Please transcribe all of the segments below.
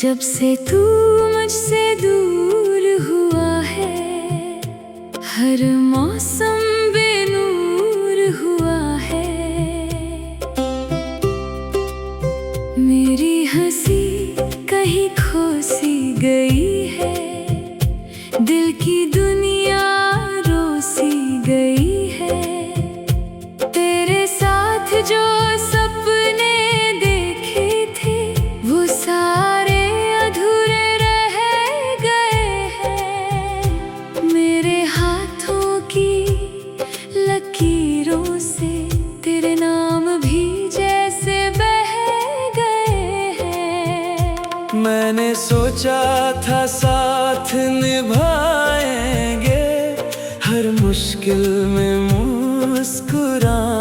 जब से तू मुझसे दूर हुआ है, हर मौसम बेनूर हुआ है। मेरी हंसी कहीं खो सी गई है, दिल की दुनिया रोसी गई है। तेरे साथ जो सपने देखे थे, वो सारे अधूरे रह गए हैं। मेरे हाथों की लकीरों से तेरे नाम भी जैसे बह गए हैं। मैंने सोचा था साथ निभाएंगे, हर मुश्किल में मुस्कुराएंगे।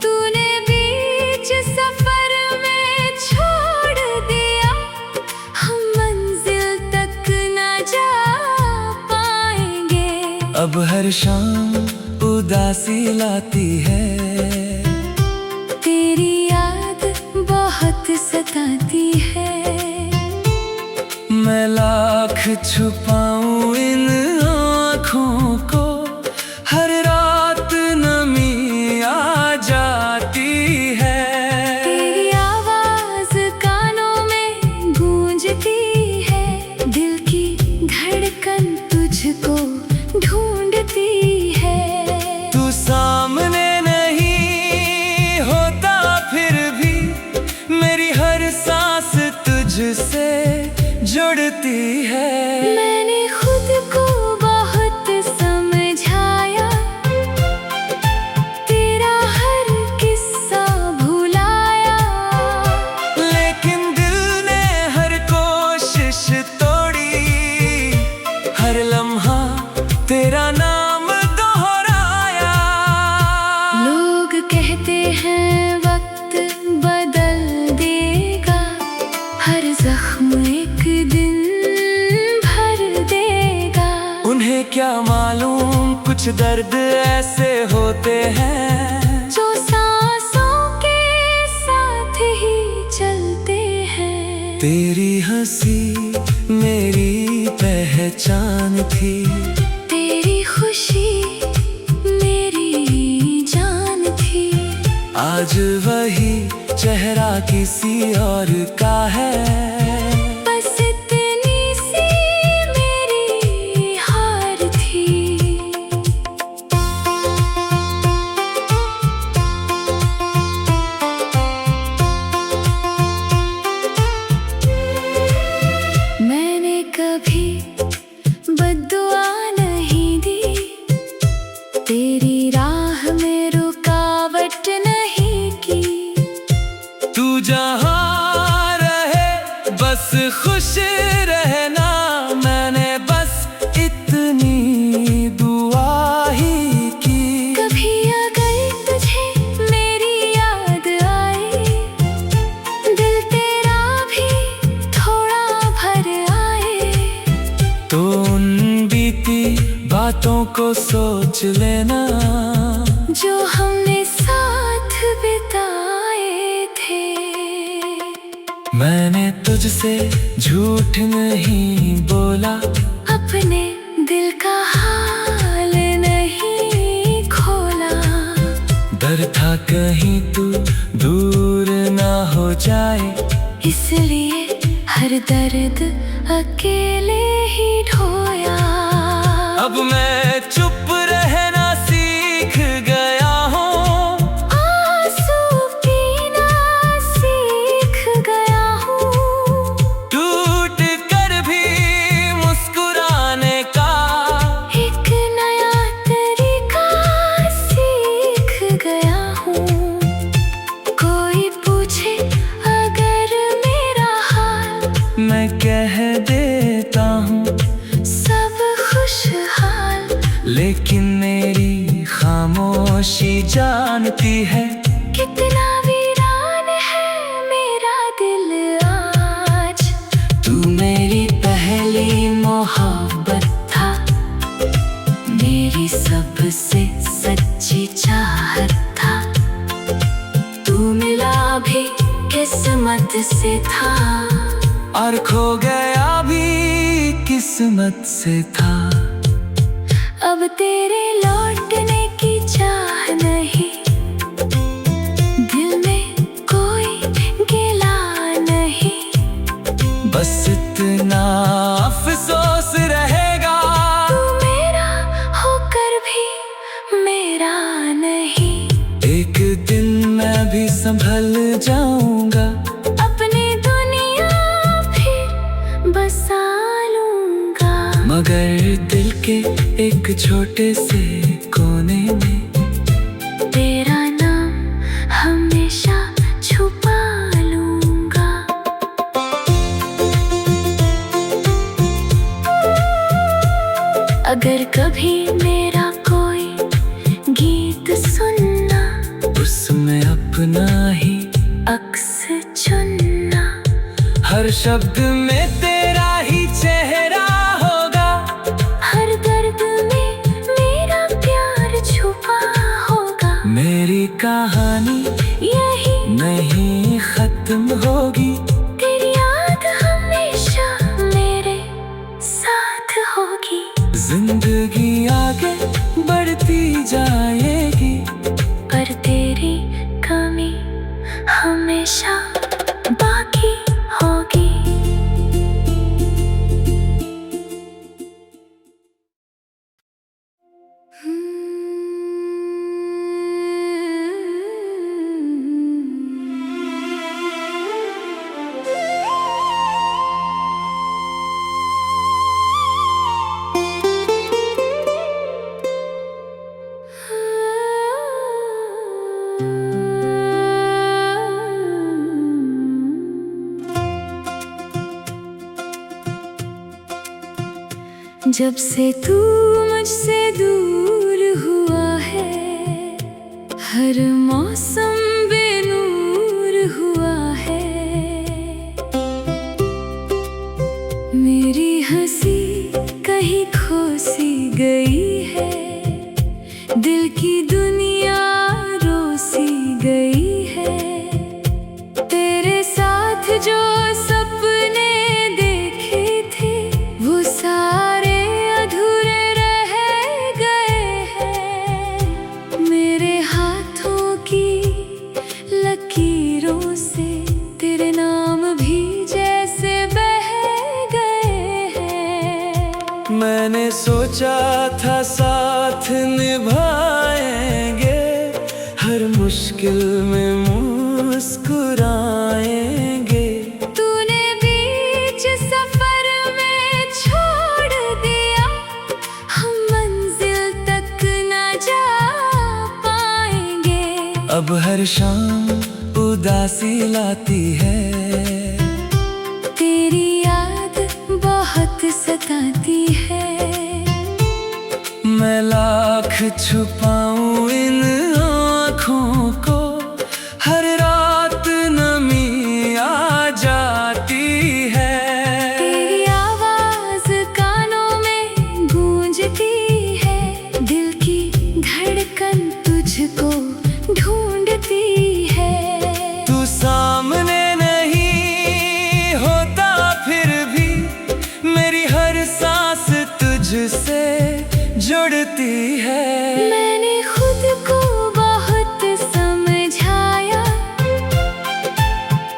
तूने बीच सफर में छोड़ दिया, हम मंजिल तक न जा पाएंगे। अब हर शाम उदासी लाती है, तेरी याद बहुत सताती है। मैं लाख छुपाऊं इन आँखों को, हर रात नमी आ जाती है। तेरी आवाज कानों में गूंजती है, दिल की धड़कन तुझको ढूंढती है। तू सामने नहीं होता फिर भी मेरी हर सांस तुझसे जुड़ती है। मैंने खुद को बहुत समझाया, तेरा हर किस्सा भुलाया। लेकिन दिल ने हर कोशिश तोड़ी, हर लम्हा तेरा नाम दोहराया। लोग कहते हैं वक्त बदल देगा, हर जख्म एक दिन भर देगा। उन्हें क्या मालूम कुछ दर्द ऐसे होते हैं, जो सांसों के साथ ही चलते हैं। तेरी हंसी मेरी पहचान थी, तेरी खुशी मेरी जान थी। आज वही चेहरा किसी और का है। बस इतनी सी मेरी हार थी। मैंने कभी बद्दुआ नहीं दी, तेरी राह में रुकावट नहीं की। तू जहाँ रहे बस खुश रहना, मैंने बस इतनी दुआ ही की। कभी अगर तुझे मेरी याद आए, दिल तेरा भी थोड़ा भर आए। तो उन बीती बातों को सोच लेना, जो हमने साथ बिताए थे। मैंने तुझसे झूठ नहीं बोला, अपने दिल का हाल नहीं खोला। डर था कहीं तू दूर ना हो जाए, इसलिए हर दर्द अकेले ही ढोया। अब मैं चुप रहना सीख गया हूँ, आंसू पीना सीख गया हूँ। टूट कर भी मुस्कुराने का एक नया तरीका सीख गया हूँ। कोई पूछे अगर मेरा हाल, मैं कह देता हूँ सब खुशहाल। लेकिन मेरी खामोशी जानती है, कितना वीरान है मेरा दिल आज। तू मेरी पहली मोहब्बत था, मेरी सबसे सच्ची चाहत था। तू मिला भी किस्मत से था। गया भी किस्मत से था। अब तेरे लौटने की चाह नहीं, दिल में कोई गिला नहीं। बस इतना अफसोस रहेगा, तू मेरा होकर भी मेरा नहीं। एक दिन मैं भी संभल जाऊंगा, अपनी दुनिया फिर बसा लूंगा। मगर दिल के एक छोटे से कोने में तेरा नाम हमेशा छुपा लूंगा। अगर कभी मेरा कोई गीत सुनना, उसमें अपना ही अक्स चुनना। हर शब्द में तेरा ही चेहरा होगा, हर दर्द में मेरा प्यार छुपा होगा। मेरी कहानी यही नहीं खत्म होगी, तेरी याद हमेशा मेरे साथ होगी। जिंदगी आगे बढ़ती जाएगी, पर तेरी कमी हमेशा बाकी होगी। जब से तू मुझसे दूर हुआ है, हर मौसम बेनूर हुआ है। मेरी हंसी कहीं खो सी गई है, दिल की दुनिया रोसी गई है। तेरे साथ जो सपने देखे थे, वो सारे लकीरों से तेरे नाम भी जैसे बह गए हैं। मैंने सोचा था साथ निभाएंगे, हर मुश्किल में मुस्कुराएंगे। तूने बीच सफर में छोड़ दिया, हम मंजिल तक न जा पाएंगे। अब हर शाम उदासी लाती है, तेरी याद बहुत सताती है। मैं लाख छुपाऊं इन आँखों को, हर रात नमी आ जाती है। तेरी आवाज कानों में गूंजती है, दिल की धड़कन तुझको ढूंढती है। तू सामने नहीं होता फिर भी, मेरी हर सांस तुझसे जुड़ती है। मैंने खुद को बहुत समझाया,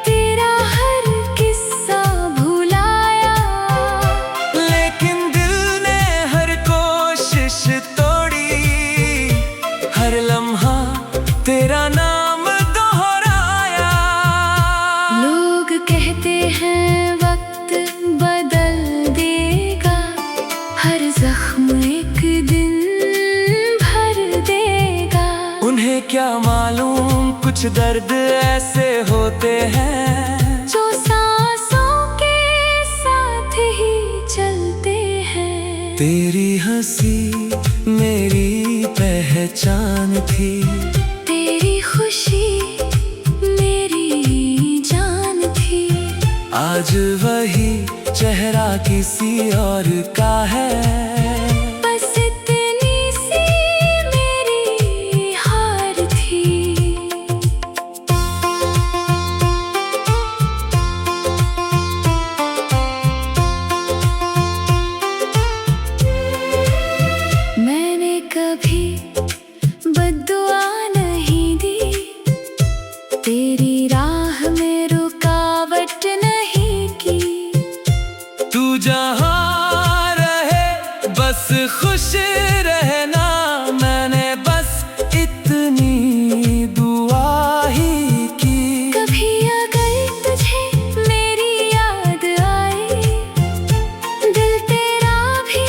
तेरा हर किस्सा भुलाया। लेकिन दिल ने हर कोशिश तोड़ी, हर लम्हा तेरा नाम दोहराया। लोग कहते हैं वक्त बदल देगा, हर जख्म एक दिन भर देगा। उन्हें क्या मालूम कुछ दर्द ऐसे होते हैं, जो सांसों के साथ ही चलते हैं। तेरी हंसी मेरी पहचान थी, तेरी खुशी मेरी जान थी। आज वही चेहरा किसी और का है। बस इतनी सी मेरी हार थी। तू जहाँ रहे बस खुश रहना, मैंने बस इतनी दुआ ही की। कभी अगर तुझे मेरी याद आए, दिल तेरा भी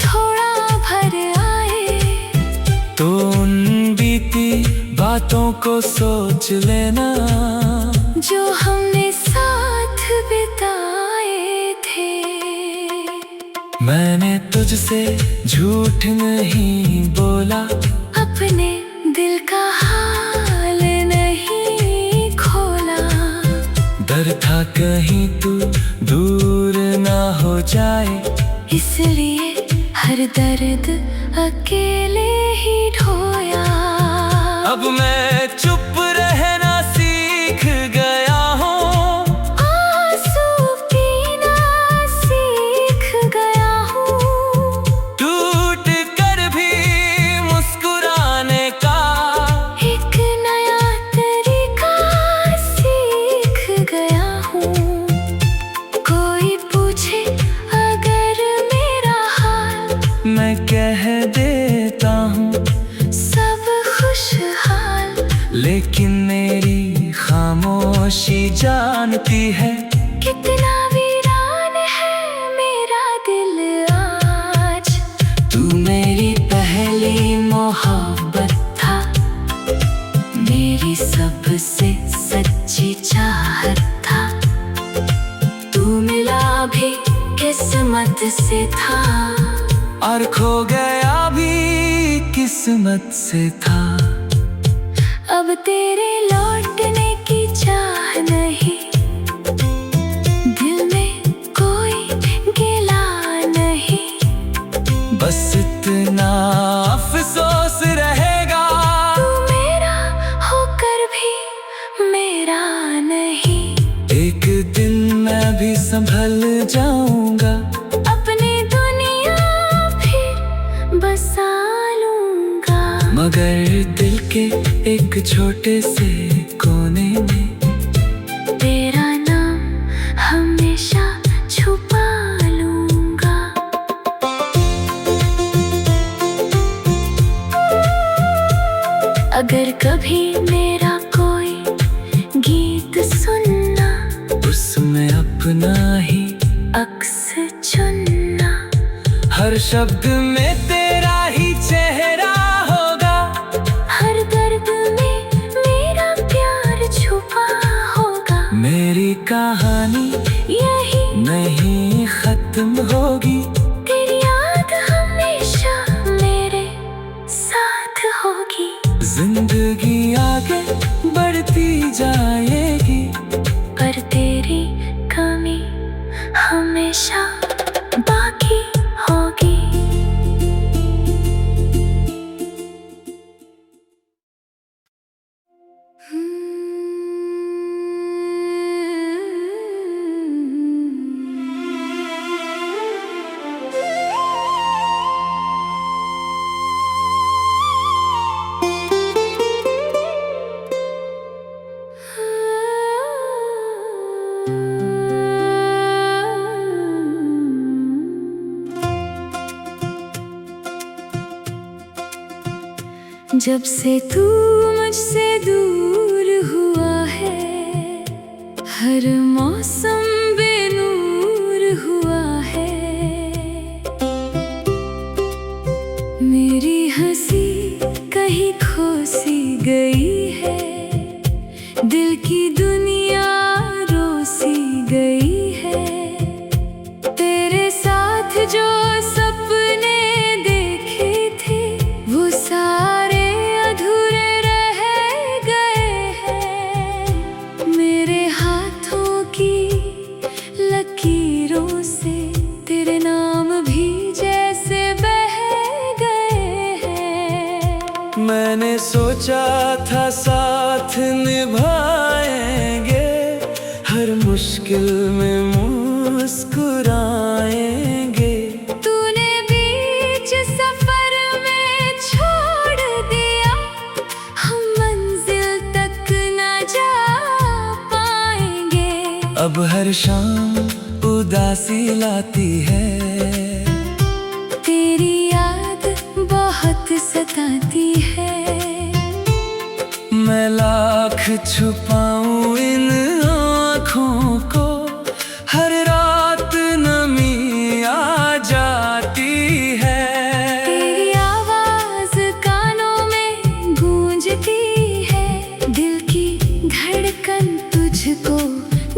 थोड़ा भर आए, तो उन बीती बातों को सोच लेना जो हमने साथ बिताए थे। मैंने तुझसे झूठ नहीं बोला, अपने दिल का हाल नहीं खोला, डर था कहीं तू दूर ना हो जाए, इसलिए हर दर्द अकेले ही ढोया। अब मैं चुप रहना सीख गया हूँ, आंसू पीना सीख गया हूँ, टूट कर भी मुस्कुराने का एक नया तरीका सीख गया हूँ। कोई पूछे अगर मेरा हाल, मैं कह देता हूँ सब खुशहाल, लेकिन मेरी खामोशी जानती है कितना वीरान है मेरा दिल आज। तू मेरी पहली मोहब्बत था, मेरी सबसे सच्ची चाहत था, तू मिला भी किस्मत से था, और खो गया भी किस्मत से था। अब तेरे लौटने की चाह नहीं, दिल में कोई गिला नहीं, बस इतना अफसोस रहेगा, तू मेरा होकर भी मेरा नहीं। एक दिन मैं भी संभल जाऊंगा, अपनी दुनिया फिर बसा लूंगा, मगर दिल के एक छोटे से कोने में तेरा नाम हमेशा छुपा लूंगा। अगर कभी मेरा कोई गीत सुनना, उसमें अपना ही अक्स चुनना, हर शब्द में तेरा ही चेहरा होगा, हर दर्द में मेरा प्यार छुपा होगा, मेरी कहानी यही नहीं खत्म होगी, तेरी याद हमेशा मेरे साथ होगी। जिंदगी आगे बढ़ती जाएगी, पर तेरी कमी हमेशा बाकी होगी। जब से तू मुझसे दूर हुआ है, हर मौसम बेनूर हुआ है, मेरी हंसी कहीं खो सी गई है, दिल की दुनिया रोसी गई है, तेरे साथ जो सपने देखे थे वो सारे अधूरे रह गए हैं, मेरे हाथों की लकीरों से तेरे नाम भी जैसे बह गए हैं। मैंने सोचा था साथ निभाएंगे, हर मुश्किल में मुस्कुराएंगे, तूने बीच सफर में छोड़ दिया, हम मंजिल तक न जा पाएंगे। अब हर शाम उदासी लाती है। तेरी याद बहुत सताती है। मैं लाख छुपाऊं इन आँखों को, हर रात नमी आ जाती है। तेरी आवाज कानों में गूंजती है, दिल की धड़कन तुझको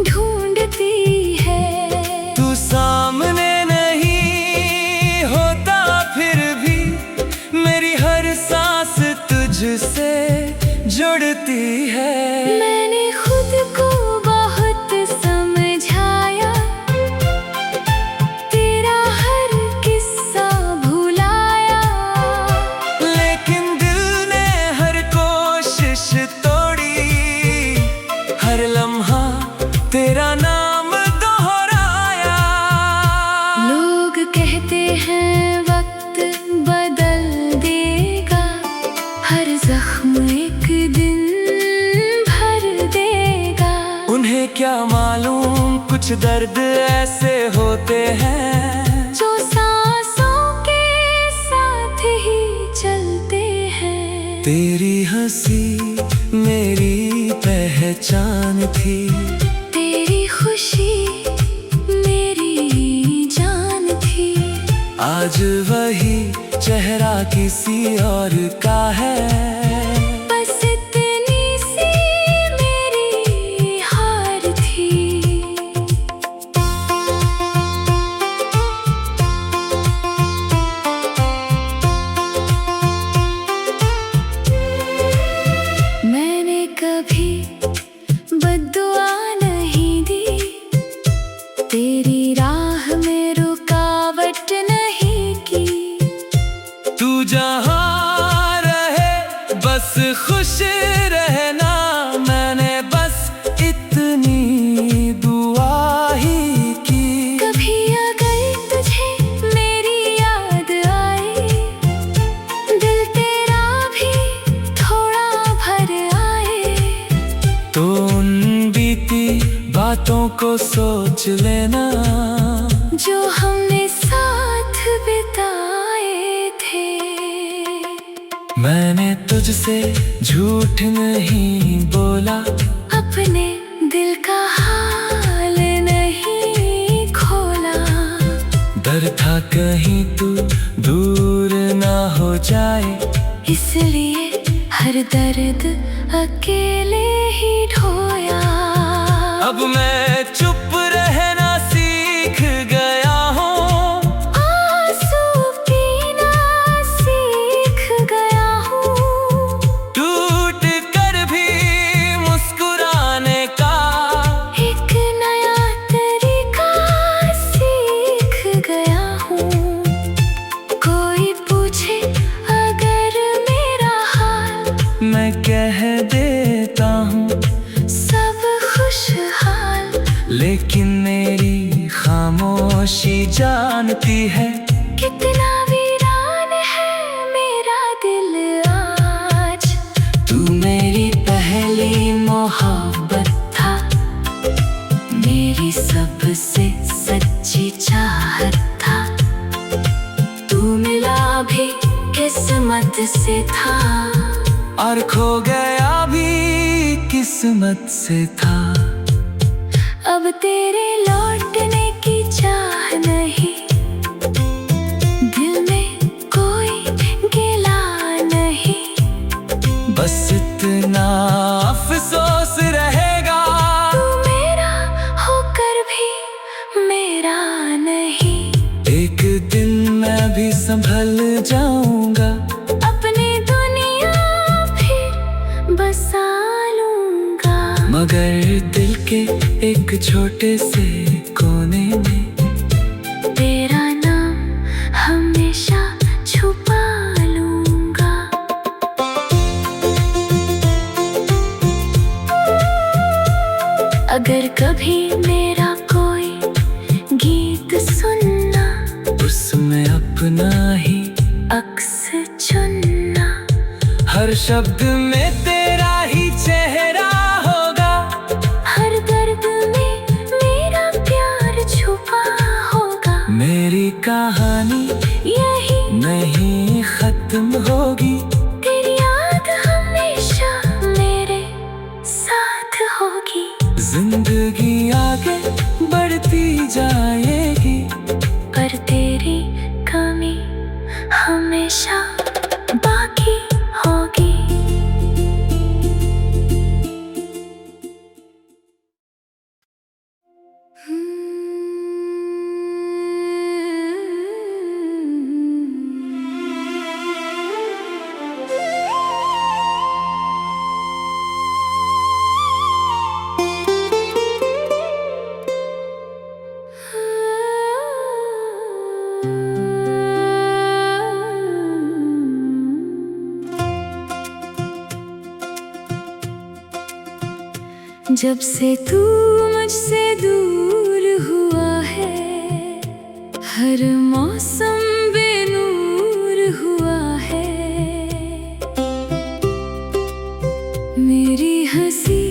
ढूंढती है। तू सामने नहीं होता फिर भी मेरी हर सांस तुझसे जुड़ती है। मैंने खुद को बहुत समझाया, तेरा हर किस्सा भुलाया, लेकिन दिल ने हर कोशिश तोड़ी, हर लम्हा तेरा नाम दोहराया। लोग कहते हैं वक्त बदल देगा, हर जख्म एक दिन भर देगा। उन्हें क्या मालूम कुछ दर्द ऐसे होते हैं जो सांसों के साथ ही चलते हैं। तेरी हंसी मेरी पहचान थी, तेरी खुशी मेरी जान थी। आज वही चेहरा किसी और का है। बस इतनी सी मेरी हार थी। मैंने कभी बद्दुआ नहीं दी, तेरी राह में रुकावट नहीं की। तू जहाँ रहे बस खुश रहना, मैंने बस इतनी दुआ ही की। कभी अगर तुझे मेरी याद आए, दिल तेरा भी थोड़ा भर आए, तो उन बीती बातों को सोच लेना जो हमने साथ बिताए थे। मैंने तुझसे झूठ नहीं बोला, अपने दिल का हाल नहीं खोला। डर था कहीं तू दूर ना हो जाए, इसलिए हर दर्द अकेले ही ढोया। अब मैं चुप रहना सीख गया हूँ, आंसू पीना सीख गया हूँ। टूट कर भी मुस्कुराने का एक नया तरीका सीख गया हूँ। कोई पूछे अगर मेरा हाल, मैं कह देता हूँ सब खुशहाल। लेकिन मेरी खामोशी जानती है कितना वीरान है मेरा दिल आज। तू मेरी पहली मोहब्बत था, मेरी सबसे सच्ची चाहत था। तू मिला भी किस्मत से था, और खो गया भी किस्मत से था। अब तेरे लौटने की चाह नहीं, दिल में कोई गिला नहीं। बस इतना अफसोस रहेगा, तू मेरा होकर भी मेरा नहीं। एक दिन मैं भी संभल जाऊंगा, अपनी दुनिया फिर बसा लूंगा। मगर दिल के एक छोटे से कोने में तेरा नाम हमेशा छुपा लूंगा। अगर कभी मेरा कोई गीत सुनना, उसमें अपना ही अक्स चुनना। हर शब्द में तेरा ही चेहरा होगा, हर दर्द में मेरा प्यार छुपा मेरी कहानी यही नहीं खत्म होगी, तेरी याद हमेशा मेरे साथ होगी। जिंदगी आगे बढ़ती जाएगी, पर तेरी कमी हमेशा बाकी होगी। जब से तू मुझसे दूर हुआ है, हर मौसम बेनूर हुआ है। मेरी हंसी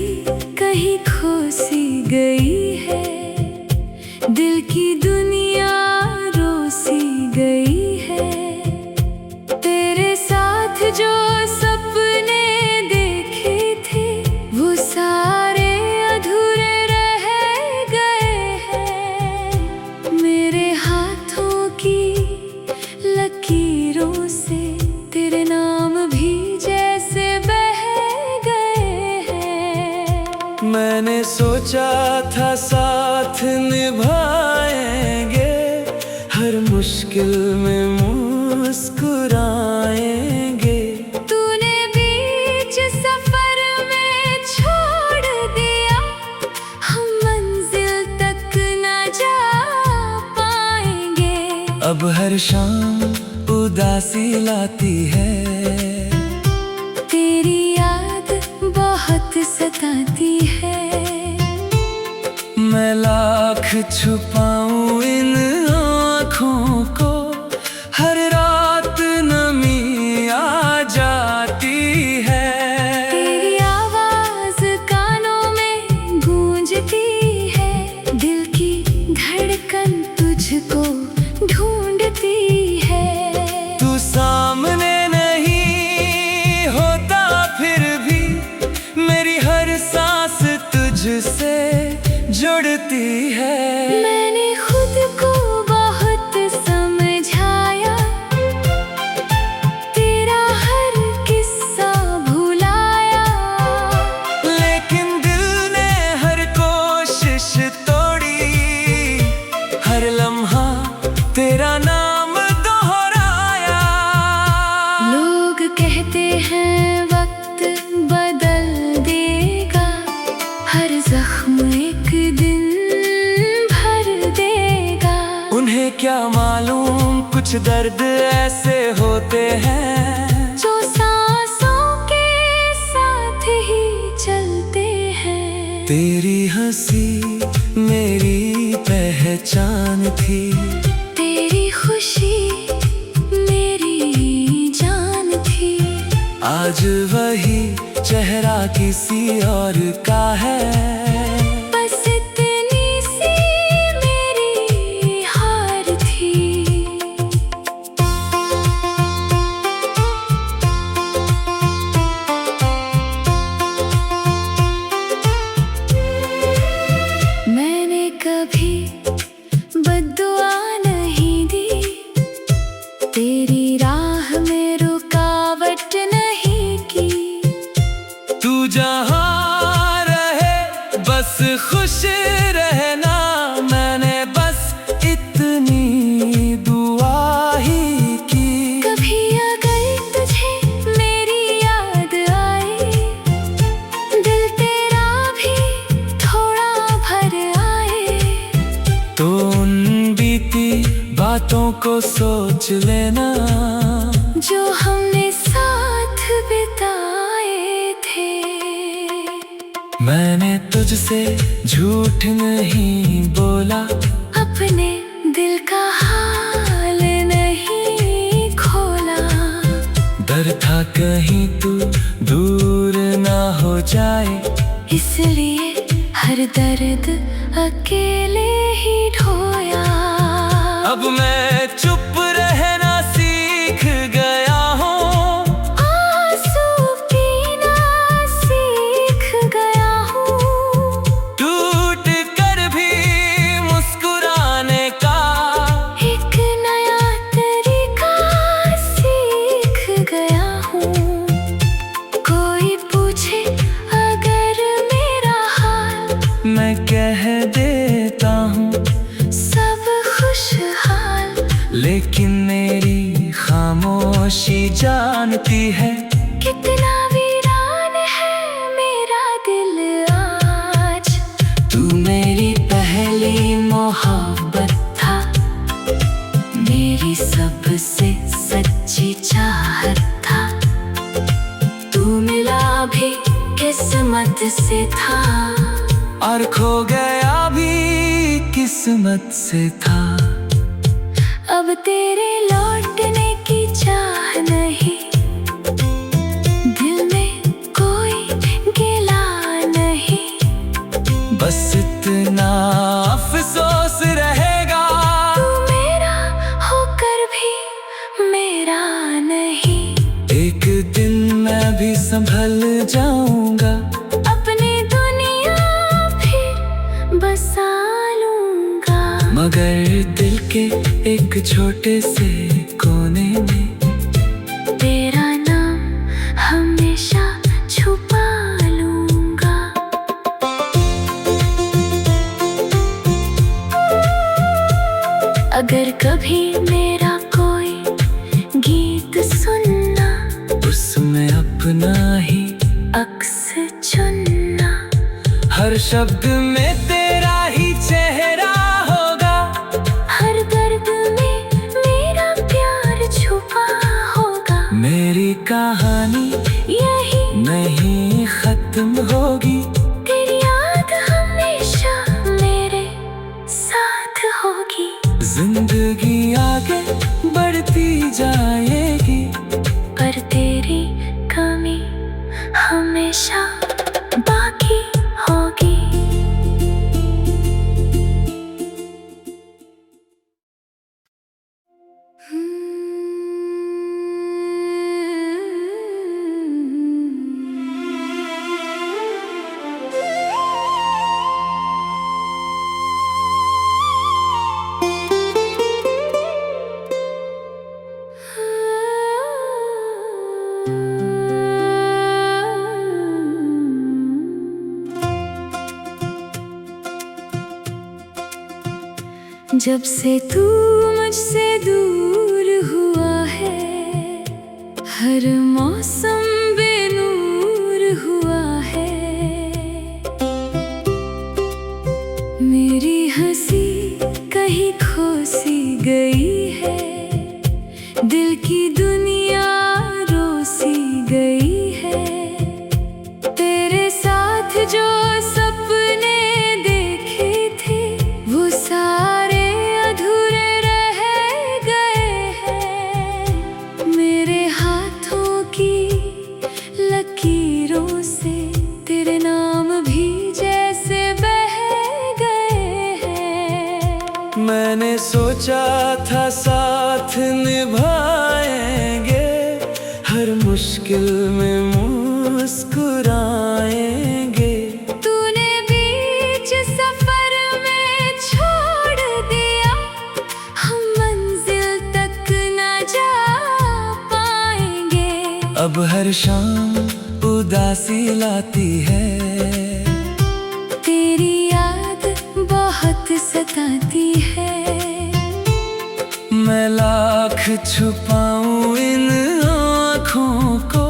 कहीं खो सी गई है, दिल की दुनिया रोसी गई है। तेरे साथ जो सपने देखे थे वो सारे मैंने सोचा था साथ निभाएंगे, हर मुश्किल में मुस्कुराएंगे। तूने बीच सफर में छोड़ दिया, हम मंजिल तक न जा पाएंगे। अब हर शाम उदासी लाती है, तेरी याद बहुत सताती है। मैं लाख छुपाऊं इन आँखों को, हर रात नमी आ जाती है। तेरी आवाज कानों में गूंजती है, दिल की धड़कन तुझको ढूंढती है। तू सामने नहीं होता फिर भी मेरी हर सांस तुझसे जुड़ती है। मैंने खुद को बहुत समझाया, तेरा हर किस्सा भुलाया। लेकिन दिल ने हर कोशिश तोड़ी, हर लम्हा तेरा नाम दोहराया। लोग कहते हैं वक्त बदल देगा, हर जख्म एक दिन भर देगा। उन्हें क्या मालूम कुछ दर्द ऐसे होते हैं, जो सांसों के साथ ही चलते हैं। तेरी हंसी मेरी पहचान थी, तेरी खुशी मेरी जान थी। आज वही चेहरा किसी और का है, बस इतनी सी मेरी हार थी। मैंने कभी बद्दुआ नहीं दी, तेरी राह में रुकावट नहीं की। तू जहाँ रहे बस खुश रहना, मैंने बस इतनी दुआ ही की। कभी अगर तुझे मेरी याद आए, दिल तेरा भी थोड़ा भर आए। तो उन बीती बातों को सोच लेना, जो हमने साथ बिताए थे। मैंने तुझसे झूठ नहीं बोला, अपने दिल का हाल नहीं खोला। डर था कहीं तू दूर ना हो जाए, इसलिए हर दर्द अकेले ही ढोया। अब मैं चुप रहना सीख गया हूँ, आंसू पीना सीख गया हूँ, टूट कर भी मुस्कुराने का एक नया तरीका सीख गया हूँ। कोई पूछे अगर मेरा हाल, मैं कह देता हूँ सब खुशहाल। लेकिन मेरी खामोशी जानती है कितना वीरान है मेरा दिल आज। तू मेरी पहली मोहब्बत था, मेरी सबसे सच्ची चाहत था। तू मिला भी किस्मत से था, और खो गया भी किस्मत से था। अब तेरे लौटने की चाह नहीं, दिल में कोई गिला नहीं। बस इतना अफसोस रहेगा, तू मेरा होकर भी मेरा नहीं। एक दिन मैं भी संभल जाऊंगा, अपनी दुनिया फिर बसा लूंगा। मगर दिल के एक छोटे से कोने में तेरा नाम हमेशा छुपा लूंगा। अगर कभी मेरा कोई गीत सुनना, उसमें अपना ही अक्स चुनना। हर शब्द में तेरा ही चेहरा होगा, हर दर्द में मेरा प्यार छुपा होगा। मेरी कहानी यही नहीं खत्म होगी, तेरी याद हमेशा मेरे साथ होगी। जिंदगी आगे बढ़ती जाएगी, पर तेरी कमी हमेशा बाकी होगी। जब से तू मुझसे दूर हुआ है, हर मौसम बेनूर हुआ है। मेरी हंसी कहीं खो सी गई है, दिल की दुनिया रोसी गई है। तेरे साथ जो सपने देखे थे, वो सारे अधूरे रह गए हैं। मेरे हाथों की लकीरों से तेरे नाम भी जैसे बह गए हैं। मैंने सोचा था साथ निभाएंगे, हर मुश्किल में मुस्कुराएंगे। तूने बीच सफर में छोड़ दिया, हम मंजिल तक न जा पाएंगे। अब हर शाम उदासी लाती है, तेरी याद बहुत सताती है। मैं लाख छुपाऊं इन आँखों को,